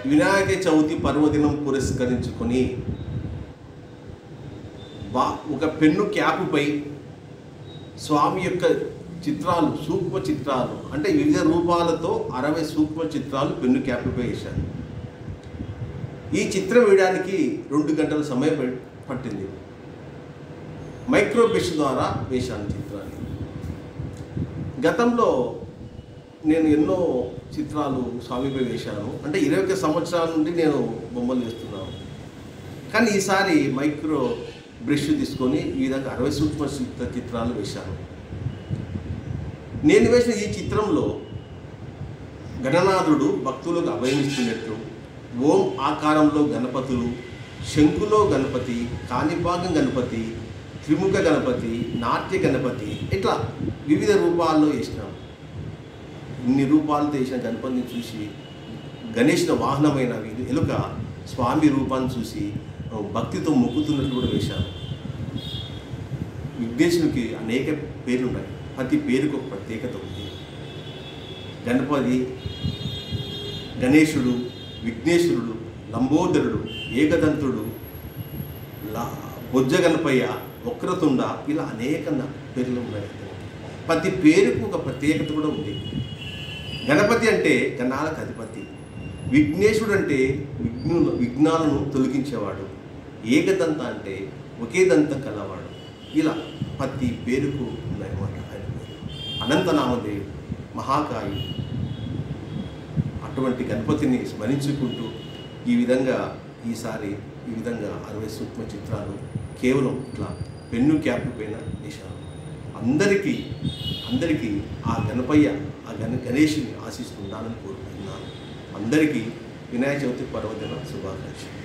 వినాయక చవితి పర్వదినం పురస్కరించుకొని ఒక పెన్ను క్యాపుపై స్వామి యొక్క చిత్రాలు, సూక్ష్మ చిత్రాలు, అంటే వివిధ రూపాలతో 60 సూక్ష్మ చిత్రాలు పెన్ను క్యాపుపై వేశాను. ఈ చిత్రం వేయడానికి 2 గంటల సమయం పట్టింది. మైక్రో బ్రష్ ద్వారా వేశాను చిత్రాన్ని. గతంలో నేను ఎన్నో చిత్రాలు స్వామిపై వేశాను. అంటే 21 సంవత్సరాల నుండి నేను బొమ్మలు వేస్తున్నాను. కానీ ఈసారి మైక్రో బ్రష్ తీసుకొని ఈ విధంగా 60 సూక్ష్మ చిత్రాలు వేశాను. నేను వేసిన ఈ చిత్రంలో గణనాథుడు భక్తులకు అభయమిస్తున్నట్లు, ఓం ఆకారంలో గణపతులు, శంకులో గణపతి, కాణిపాకం గణపతి, త్రిముఖ గణపతి, నాట్య గణపతి, ఇట్లా వివిధ రూపాల్లో వేసినాం. ఇన్ని రూపాలతో వేసిన గణపతిని చూసి, గణేశుని వాహనమైన ఎలుక స్వామి రూపాన్ని చూసి భక్తితో మొక్కుతున్నట్లు కూడా వేశాను. విఘ్నేశునికి అనేక పేర్లు ఉన్నాయి. ప్రతి పేరుకు ఒక ప్రత్యేకత ఉంది. గణపతి, గణేశుడు, విఘ్నేశ్వరుడు, లంబోదరుడు, ఏకదంతుడు, బొజ్జ గణపయ్య, వక్రతుండ, ఇలా అనేక పేర్లు ఉన్నాయి. ప్రతి పేరుకు ఒక ప్రత్యేకత కూడా ఉంది. గణపతి అంటే గణాలకు అధిపతి, విఘ్నేశుడు అంటే విఘ్నాలను తొలగించేవాడు, ఏకదంత అంటే ఒకే దంతం కలవాడు. ఇలా ప్రతి పేరుకు ఉన్నాయన్నమాట. ఆయన అనంతనామదేవుడు, మహాకాయి. అటువంటి గణపతిని స్మరించుకుంటూ ఈసారి ఈ విధంగా 60 సూక్ష్మ చిత్రాలు కేవలం ఇట్లా పెన్ను క్యాప్ పైన వేశాను. అందరికీ ఆ గణపయ్య, ఆ గణేశుని ఆశిస్తుండాలని కోరుకుంటున్నాను. అందరికీ వినాయక చవితి పర్వదిన శుభాకాంక్షలు.